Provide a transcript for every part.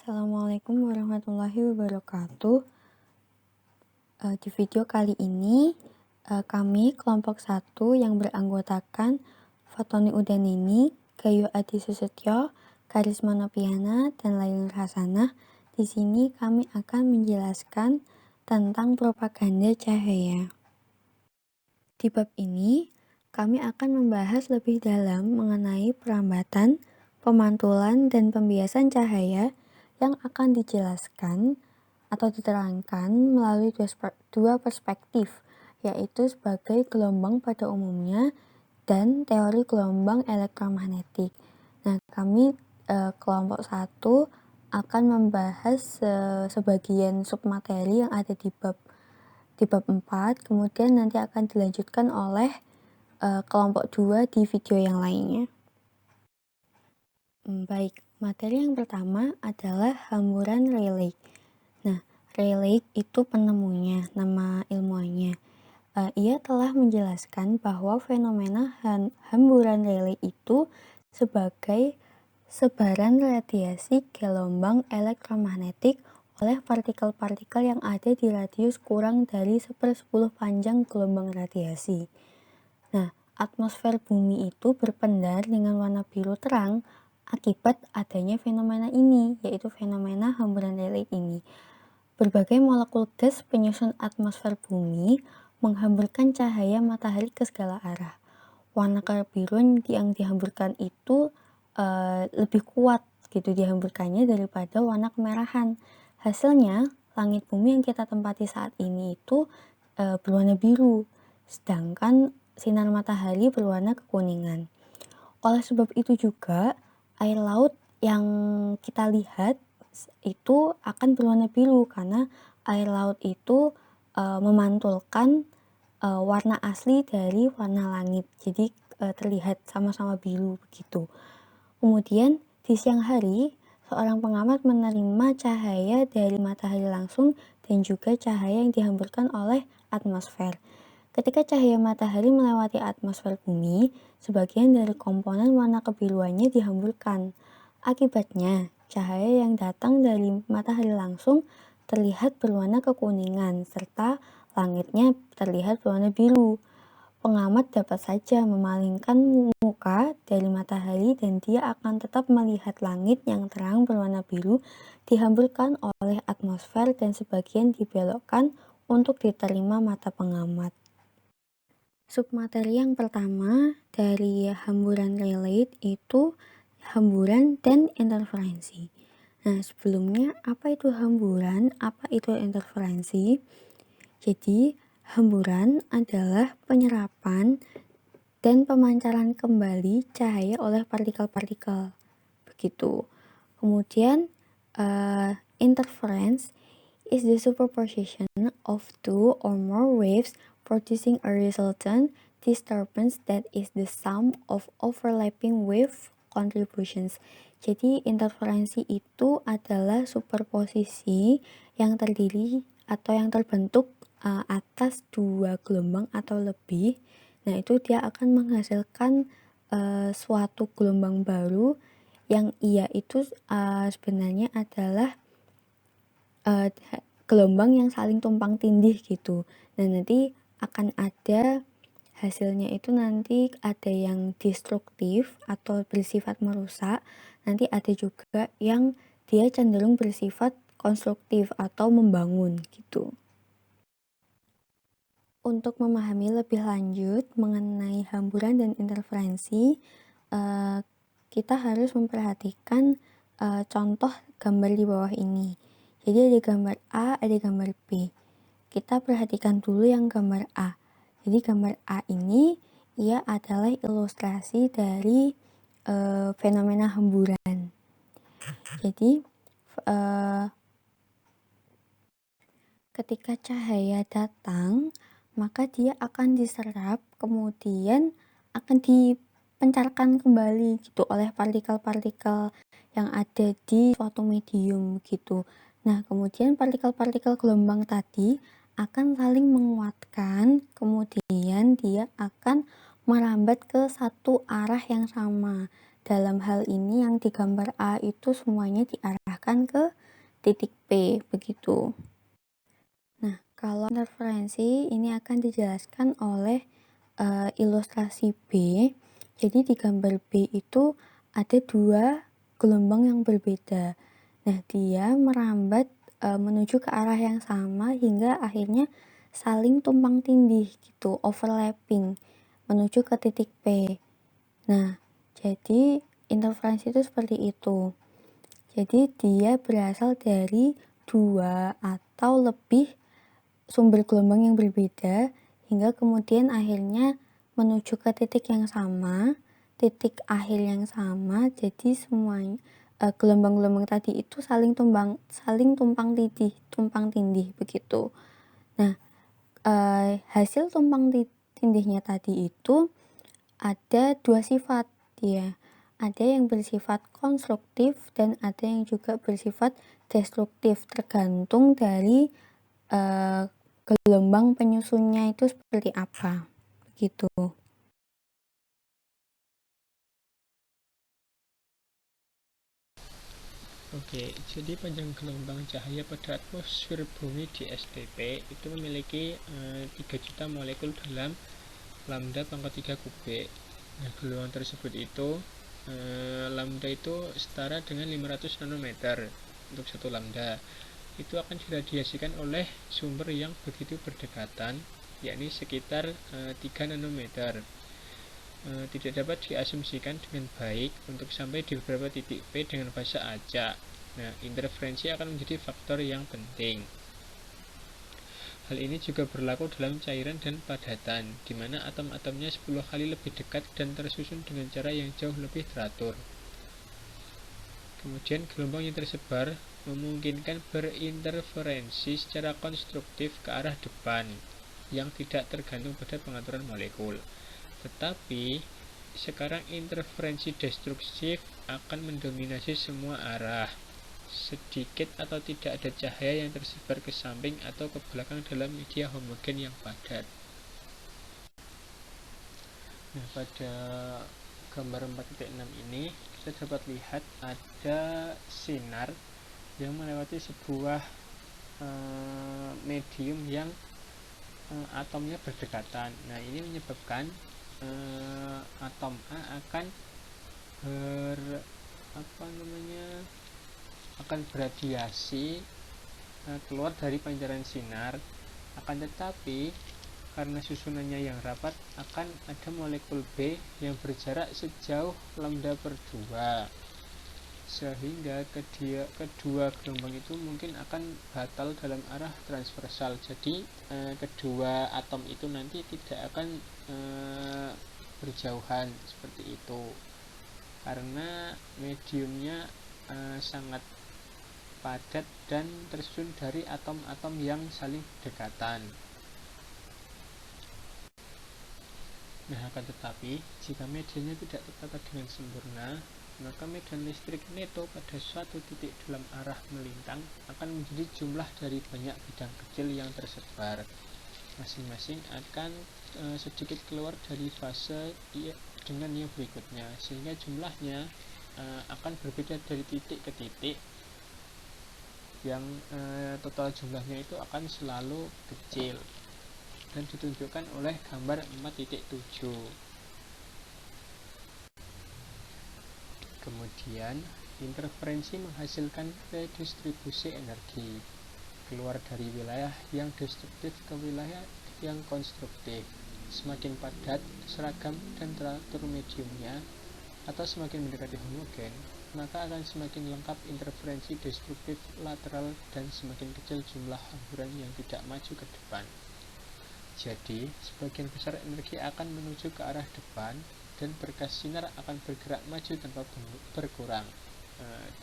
Assalamualaikum warahmatullahi wabarakatuh. Di video kali ini, kami kelompok 1 yang beranggotakan Fatoni Udanini, Gayo Adi Susetyo, Karisma Nopiana, dan Lailur Hasanah. Di sini kami akan menjelaskan tentang propaganda cahaya. Di bab ini, kami akan membahas lebih dalam mengenai perambatan, pemantulan, dan pembiasan cahaya yang akan dijelaskan atau diterangkan melalui dua perspektif, yaitu sebagai gelombang pada umumnya dan teori gelombang elektromagnetik. Nah, kami kelompok 1 akan membahas sebagian submateri yang ada di bab 4, kemudian nanti akan dilanjutkan oleh kelompok 2 di video yang lainnya. Baik, materi yang pertama adalah hamburan Rayleigh. Nah, Rayleigh itu penemunya, nama ilmuannya. Ia telah menjelaskan bahwa fenomena hamburan Rayleigh itu sebagai sebaran radiasi gelombang elektromagnetik oleh partikel-partikel yang ada di radius kurang dari 1/10 panjang gelombang radiasi. Nah, atmosfer bumi itu berpendar dengan warna biru terang akibat adanya fenomena ini, yaitu fenomena hamburan Rayleigh ini. Berbagai molekul gas penyusun atmosfer bumi menghamburkan cahaya matahari ke segala arah. Warna kebiruan yang dihamburkan itu lebih kuat gitu dihamburkannya daripada warna kemerahan. Hasilnya, langit bumi yang kita tempati saat ini itu berwarna biru, sedangkan sinar matahari berwarna kekuningan. Oleh sebab itu juga, air laut yang kita lihat itu akan berwarna biru karena air laut itu memantulkan warna asli dari warna langit. Jadi terlihat sama-sama biru begitu. Kemudian di siang hari, seorang pengamat menerima cahaya dari matahari langsung dan juga cahaya yang dihamburkan oleh atmosfer. Ketika cahaya matahari melewati atmosfer bumi, sebagian dari komponen warna kebiruannya dihamburkan. Akibatnya, cahaya yang datang dari matahari langsung terlihat berwarna kekuningan, serta langitnya terlihat berwarna biru. Pengamat dapat saja memalingkan muka dari matahari dan dia akan tetap melihat langit yang terang berwarna biru dihamburkan oleh atmosfer dan sebagian dibelokkan untuk diterima mata pengamat. Submateri yang pertama dari hamburan Rayleigh itu hamburan dan interferensi. Nah, sebelumnya apa itu hamburan, apa itu interferensi? Jadi, hamburan adalah penyerapan dan pemancaran kembali cahaya oleh partikel-partikel. Begitu. Kemudian, interference is the superposition of two or more waves producing a resultant disturbance that is the sum of overlapping wave contributions. Jadi interferensi itu adalah superposisi yang terdiri atau yang terbentuk atas dua gelombang atau lebih. Nah, itu dia akan menghasilkan suatu gelombang baru yang ia itu sebenarnya adalah gelombang yang saling tumpang tindih gitu. Nah, nanti akan ada hasilnya itu nanti ada yang destruktif atau bersifat merusak, nanti ada juga yang dia cenderung bersifat konstruktif atau membangun gitu. Untuk memahami lebih lanjut mengenai hamburan dan interferensi, kita harus memperhatikan contoh gambar di bawah ini. Jadi ada gambar A, ada gambar B. Kita perhatikan dulu yang gambar A. Jadi gambar A ini ia adalah ilustrasi dari fenomena hamburan. Jadi ketika cahaya datang, maka dia akan diserap, kemudian akan dipencarkan kembali gitu oleh partikel-partikel yang ada di suatu medium gitu. Nah, kemudian partikel-partikel gelombang tadi akan saling menguatkan, kemudian dia akan merambat ke satu arah yang sama. dalam hal ini yang di gambar A itu semuanya diarahkan ke titik P, begitu. Nah, kalau interferensi ini akan dijelaskan oleh ilustrasi B. Jadi di gambar B itu ada dua gelombang yang berbeda. Nah, dia merambat menuju ke arah yang sama hingga akhirnya saling tumpang tindih gitu, overlapping menuju ke titik P. Nah, jadi interferensi itu seperti itu. Jadi dia berasal dari dua atau lebih sumber gelombang yang berbeda hingga kemudian akhirnya menuju ke titik yang sama, titik akhir yang sama. Jadi semuanya gelombang-gelombang tadi itu saling tumpang tindih begitu. Nah, hasil tumpang tindihnya tadi itu ada dua sifat ya. Ada yang bersifat konstruktif dan ada yang juga bersifat destruktif, tergantung dari gelombang penyusunnya itu seperti apa begitu. Oke, jadi panjang gelombang cahaya pada atmosfer bumi di STP itu memiliki 3 juta molekul dalam lambda pangkat 3 kubik. Nah, gelombang tersebut itu lambda itu setara dengan 500 nanometer untuk satu lambda. Itu akan diradiasikan oleh sumber yang begitu berdekatan, yakni sekitar 3 nanometer. Tidak dapat diasumsikan dengan baik untuk sampai di beberapa titik P dengan fase acak. Nah, interferensi akan menjadi faktor yang penting. Hal ini juga berlaku dalam cairan dan padatan, di mana atom-atomnya 10 kali lebih dekat dan tersusun dengan cara yang jauh lebih teratur. Kemudian gelombang yang tersebar memungkinkan berinterferensi secara konstruktif ke arah depan, yang tidak tergantung pada pengaturan molekul. Tetapi sekarang interferensi destruktif akan mendominasi semua arah. Sedikit atau tidak ada cahaya yang tersebar ke samping atau ke belakang dalam media homogen yang padat. Nah, pada gambar 4.6 ini kita dapat lihat ada sinar yang melewati sebuah medium yang atomnya berdekatan. Nah, ini menyebabkan atom A akan beradiasi keluar dari pancaran sinar. Akan tetapi karena susunannya yang rapat, akan ada molekul B yang berjarak sejauh lambda per 2, sehingga kedua gelombang itu mungkin akan batal dalam arah transversal. Jadi kedua atom itu nanti tidak akan berjauhan seperti itu, karena mediumnya sangat padat dan tersusun dari atom-atom yang saling berdekatan. Nah, akan tetapi jika medianya tidak tertata dengan sempurna, maka medan listrik neto pada suatu titik dalam arah melintang akan menjadi jumlah dari banyak bidang kecil yang tersebar. Masing-masing akan sedikit keluar dari fase dengan yang berikutnya, sehingga jumlahnya akan berbeda dari titik ke titik, yang total jumlahnya itu akan selalu kecil dan ditunjukkan oleh gambar 4.7. Kemudian interferensi menghasilkan redistribusi energi keluar dari wilayah yang destruktif ke wilayah yang konstruktif. Semakin padat, seragam, dan teratur mediumnya, atau semakin mendekati homogen, maka akan semakin lengkap interferensi destruktif lateral dan semakin kecil jumlah hamburan yang tidak maju ke depan. Jadi, sebagian besar energi akan menuju ke arah depan dan berkas sinar akan bergerak maju tanpa berkurang.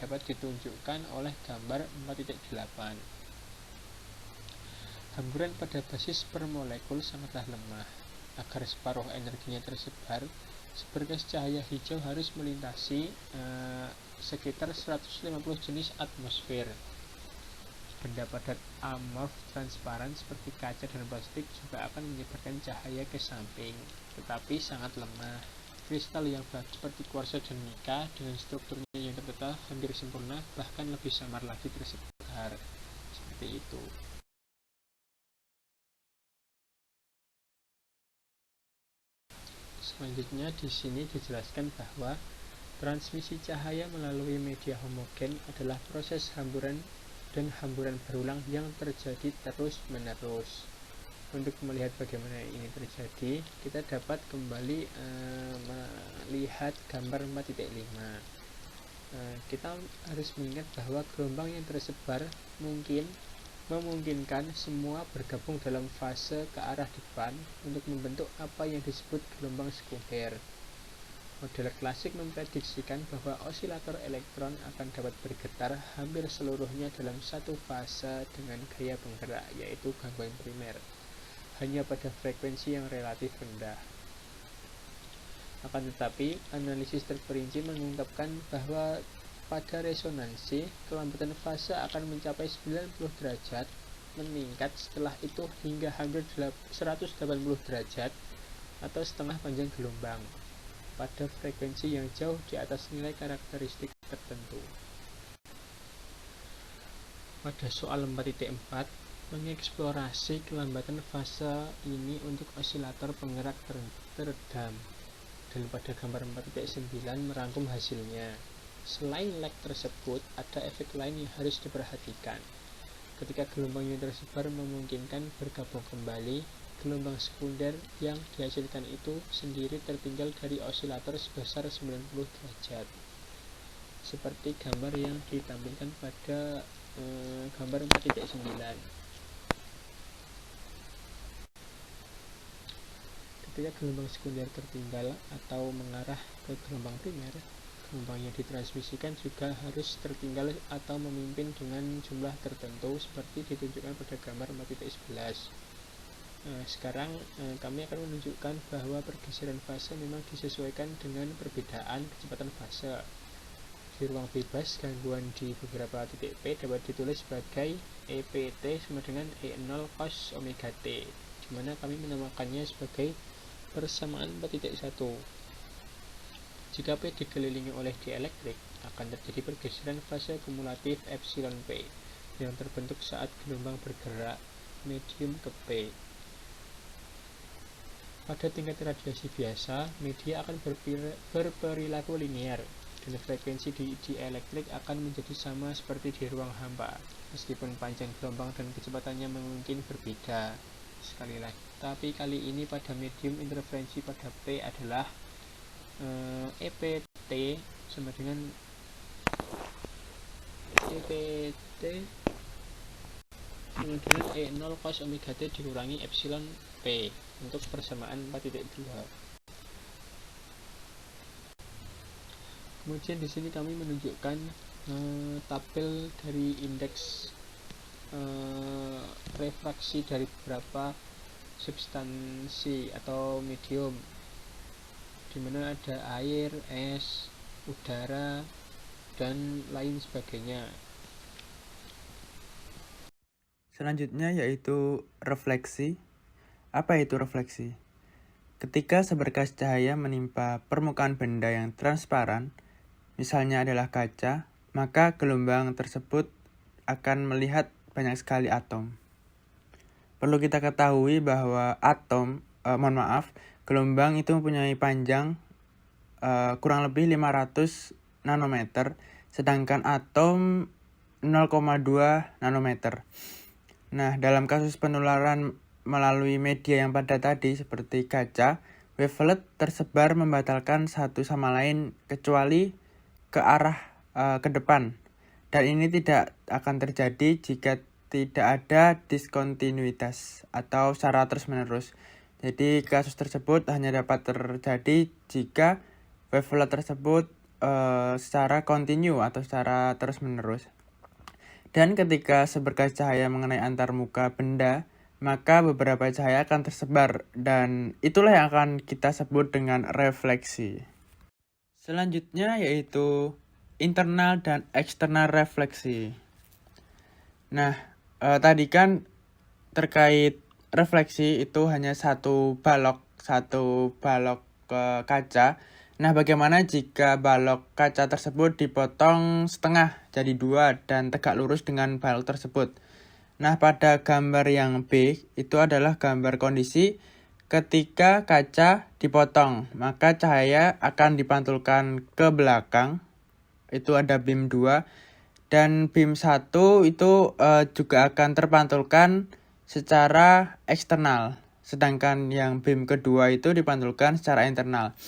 Dapat ditunjukkan oleh gambar 4.8. Hamburan pada basis per molekul sangatlah lemah. Agar separuh energinya tersebar, seberkas cahaya hijau harus melintasi sekitar 150 jenis atmosfer. Benda padat amorf transparan seperti kaca dan plastik juga akan menyebarkan cahaya ke samping, tetapi sangat lemah. kristal yang bagus seperti kuarsa dan mika dengan strukturnya yang tertata hampir sempurna, bahkan lebih samar lagi tersebar. Seperti itu. Selanjutnya di sini dijelaskan bahwa transmisi cahaya melalui media homogen adalah proses hamburan dan hamburan berulang yang terjadi terus-menerus. Untuk melihat bagaimana ini terjadi, kita dapat kembali melihat gambar 4.5. Kita harus mengingat bahwa gelombang yang tersebar memungkinkan semua bergabung dalam fase ke arah depan untuk membentuk apa yang disebut gelombang sekunder. Model klasik memprediksikan bahwa osilator elektron akan dapat bergetar hampir seluruhnya dalam satu fase dengan gaya penggerak, yaitu gangguan primer, hanya pada frekuensi yang relatif rendah. Akan tetapi, analisis terperinci mengungkapkan bahwa pada resonansi, kelambatan fase akan mencapai 90 derajat, meningkat setelah itu hingga hampir 180 derajat atau setengah panjang gelombang, pada frekuensi yang jauh di atas nilai karakteristik tertentu. Pada soal 4.4, mengeksplorasi kelambatan fase ini untuk osilator penggerak teredam, dan pada gambar 4.9 merangkum hasilnya. Selain lag tersebut, ada efek lain yang harus diperhatikan. Ketika gelombang yang tersebar memungkinkan bergabung kembali, gelombang sekunder yang dihasilkan itu sendiri tertinggal dari osilator sebesar 90 derajat. Seperti gambar yang ditampilkan pada gambar 4.9. Ketika gelombang sekunder tertinggal atau mengarah ke gelombang primer, gelombang yang ditransmisikan juga harus tertinggal atau memimpin dengan jumlah tertentu seperti ditunjukkan pada gambar 4.11. Sekarang kami akan menunjukkan bahwa pergeseran fase memang disesuaikan dengan perbedaan kecepatan fase. Di ruang bebas, gangguan di beberapa titik P dapat ditulis sebagai EPT sama dengan E0 cos omega T, di mana kami menamakannya sebagai persamaan 4.1. Jika P dikelilingi oleh dielektrik, akan terjadi pergeseran fase kumulatif epsilon P yang terbentuk saat gelombang bergerak medium ke P. Pada tingkat radiasi biasa, media akan berperilaku linear, dan frekuensi di dielektrik akan menjadi sama seperti di ruang hampa, meskipun panjang gelombang dan kecepatannya mungkin berbeda. Sekali lagi, tapi kali ini pada medium interferensi pada P adalah EPT sama dengan E0 cos omega T dikurangi epsilon P untuk persamaan 4.2. Kemudian di sini kami menunjukkan tabel dari indeks refraksi dari beberapa substansi atau medium, di mana ada air, es, udara, dan lain sebagainya. Selanjutnya yaitu refleksi. Apa itu refleksi? Ketika seberkas cahaya menimpa permukaan benda yang transparan, misalnya adalah kaca, maka gelombang tersebut akan melihat banyak sekali atom. Perlu kita ketahui bahwa gelombang itu mempunyai panjang kurang lebih 500 nanometer, sedangkan atom 0,2 nanometer. Nah, dalam kasus penularan melalui media yang padat tadi seperti kaca, wavelet tersebar membatalkan satu sama lain kecuali ke arah ke depan. Dan ini tidak akan terjadi jika tidak ada diskontinuitas atau secara terus-menerus. Jadi kasus tersebut hanya dapat terjadi jika wavelet tersebut secara kontinu atau secara terus-menerus. Dan ketika seberkas cahaya mengenai antar muka benda, maka beberapa cahaya akan tersebar, dan itulah yang akan kita sebut dengan refleksi. Selanjutnya yaitu internal dan eksternal refleksi. Nah, tadi kan terkait refleksi itu hanya satu balok kaca. Nah, bagaimana jika balok kaca tersebut dipotong setengah jadi 2 dan tegak lurus dengan balok tersebut? Nah, pada gambar yang B itu adalah gambar kondisi ketika kaca dipotong, maka cahaya akan dipantulkan ke belakang. Itu ada beam 2 dan beam 1 itu juga akan terpantulkan secara eksternal. Sedangkan yang beam kedua itu dipantulkan secara internal.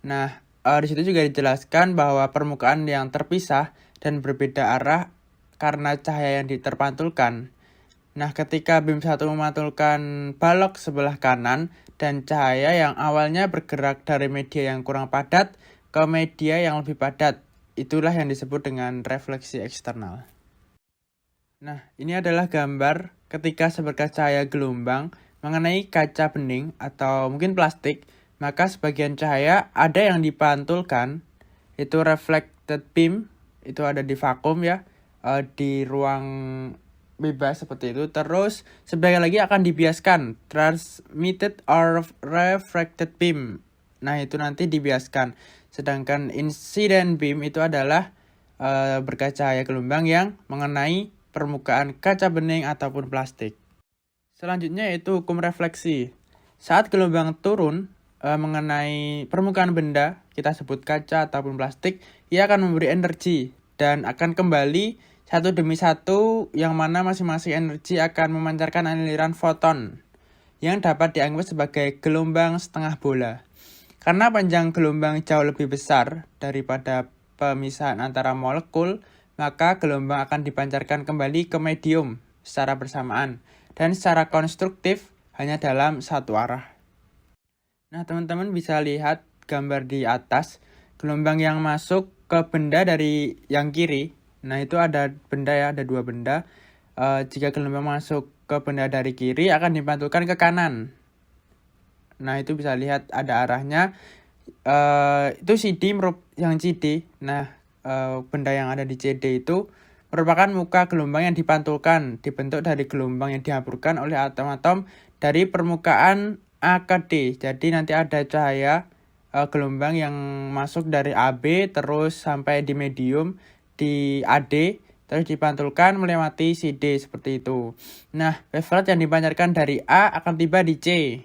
Nah, di situ juga dijelaskan bahwa permukaan yang terpisah dan berbeda arah karena cahaya yang terpantulkan. Nah, ketika beam 1 memantulkan balok sebelah kanan dan cahaya yang awalnya bergerak dari media yang kurang padat ke media yang lebih padat, itulah yang disebut dengan refleksi eksternal. Nah, ini adalah gambar ketika seberkas cahaya gelombang mengenai kaca bening atau mungkin plastik, maka sebagian cahaya ada yang dipantulkan, itu reflected beam, itu ada di vakum ya, di ruang bebas seperti itu. Terus sebagian lagi akan dibiaskan, transmitted or refracted beam. Nah, itu nanti dibiaskan. Sedangkan incident beam itu adalah berkas cahaya gelombang yang mengenai permukaan kaca bening ataupun plastik. Selanjutnya yaitu hukum refleksi. Saat gelombang turun mengenai permukaan benda, kita sebut kaca ataupun plastik, ia akan memberi energi dan akan kembali satu demi satu, yang mana masing-masing energi akan memancarkan aliran foton yang dapat dianggap sebagai gelombang setengah bola. Karena panjang gelombang jauh lebih besar daripada pemisahan antara molekul, maka gelombang akan dipancarkan kembali ke medium secara bersamaan dan secara konstruktif hanya dalam satu arah. Nah, teman-teman bisa lihat gambar di atas, gelombang yang masuk ke benda dari yang kiri. Nah, itu ada benda ya, ada 2 benda. Jika gelombang masuk ke benda dari kiri akan dipantulkan ke kanan. Nah, itu bisa lihat ada arahnya. Itu CD yang CD. Nah, benda yang ada di CD itu merupakan muka gelombang yang dipantulkan, dibentuk dari gelombang yang dihamburkan oleh atom-atom dari permukaan A ke D. Jadi nanti ada cahaya gelombang yang masuk dari AB terus sampai di medium di AD, terus dipantulkan melewati CD seperti itu. Nah, wavelet yang dipancarkan dari A akan tiba di C.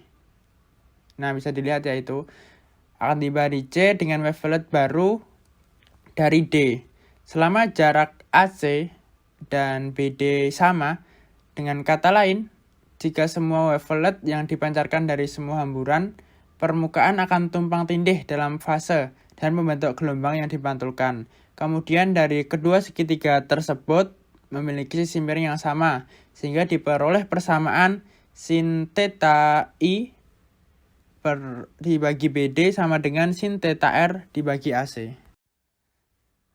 Nah, bisa dilihat ya, itu akan tiba di C dengan wavelet baru dari D. Selama jarak AC dan BD sama, dengan kata lain, jika semua wavelet yang dipancarkan dari semua hamburan, permukaan akan tumpang tindih dalam fase dan membentuk gelombang yang dipantulkan. Kemudian dari kedua segitiga tersebut memiliki sisi miring yang sama, sehingga diperoleh persamaan sin theta I dibagi BD sama dengan sin theta R dibagi AC.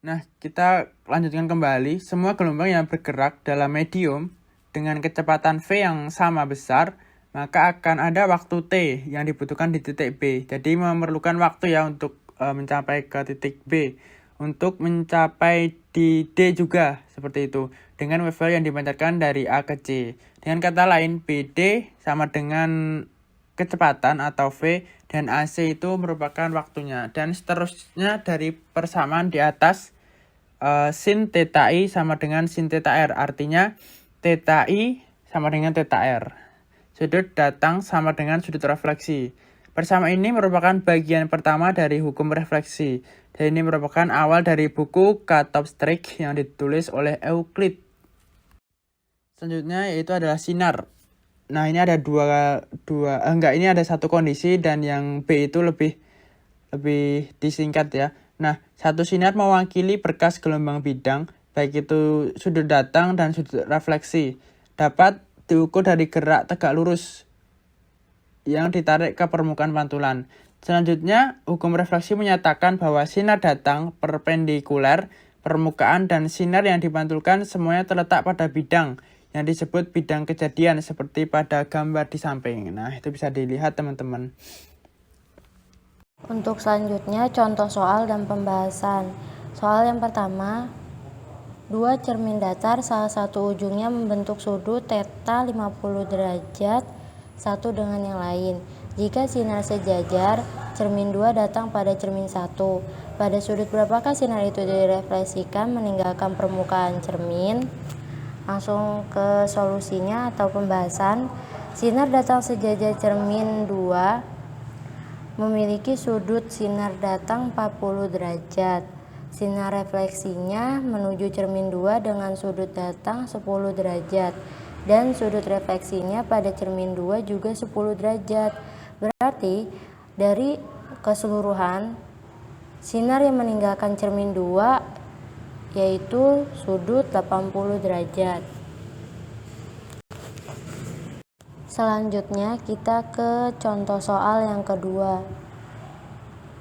Nah, kita lanjutkan kembali. Semua gelombang yang bergerak dalam medium dengan kecepatan V yang sama besar, maka akan ada waktu T yang dibutuhkan di titik B. Jadi memerlukan waktu ya untuk mencapai ke titik B. Untuk mencapai di D juga seperti itu, dengan wavelet yang dipancarkan dari A ke C. Dengan kata lain, BD sama dengan kecepatan atau V, dan AC itu merupakan waktunya. Dan seterusnya dari persamaan di atas, sin theta I sama dengan sin theta R. Artinya theta I sama dengan theta R. Sudut datang sama dengan sudut refleksi. Persamaan ini merupakan bagian pertama dari hukum refleksi. Dan ini merupakan awal dari buku Katoptrik yang ditulis oleh Euclid. Selanjutnya yaitu adalah sinar. Nah, ini ada ini ada satu kondisi, dan yang B itu lebih disingkat ya. Nah, satu sinar mewakili berkas gelombang bidang, baik itu sudut datang dan sudut refleksi, dapat diukur dari gerak tegak lurus yang ditarik ke permukaan pantulan. Selanjutnya, hukum refleksi menyatakan bahwa sinar datang perpendikuler permukaan dan sinar yang dipantulkan semuanya terletak pada bidang yang disebut bidang kejadian seperti pada gambar di samping. Nah, itu bisa dilihat teman-teman. Untuk selanjutnya, contoh soal dan pembahasan. Soal yang pertama, 2 cermin datar, salah satu ujungnya membentuk sudut theta 50 derajat satu dengan yang lain. Jika sinar sejajar, cermin 2 datang pada cermin 1. Pada sudut berapakah sinar itu direfleksikan meninggalkan permukaan cermin? Langsung ke solusinya atau pembahasan. Sinar datang sejajar cermin 2 memiliki sudut sinar datang 40 derajat. Sinar refleksinya menuju cermin 2 dengan sudut datang 10 derajat. Dan sudut refleksinya pada cermin 2 juga 10 derajat. Berarti dari keseluruhan sinar yang meninggalkan cermin 2 yaitu sudut 80 derajat. Selanjutnya kita ke contoh soal yang kedua.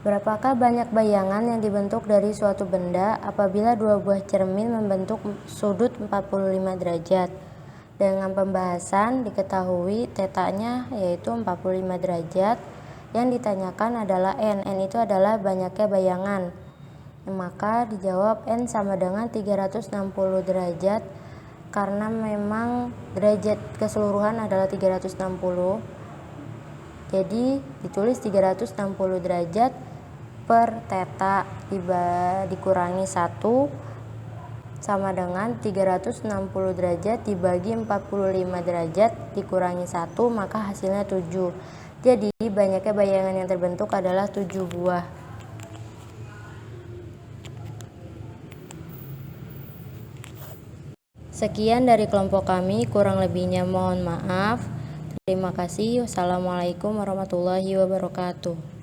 Berapakah banyak bayangan yang dibentuk dari suatu benda apabila dua buah cermin membentuk sudut 45 derajat? Dengan pembahasan diketahui tetanya yaitu 45 derajat. Yang ditanyakan adalah N itu adalah banyaknya bayangan. Maka dijawab N sama dengan 360 derajat karena memang derajat keseluruhan adalah 360. Jadi ditulis 360 derajat per theta dikurangi 1 sama dengan 360 derajat dibagi 45 derajat dikurangi 1, maka hasilnya 7. Jadi banyaknya bayangan yang terbentuk adalah 7 buah. Sekian dari kelompok kami, kurang lebihnya mohon maaf. Terima kasih. Wassalamualaikum warahmatullahi wabarakatuh.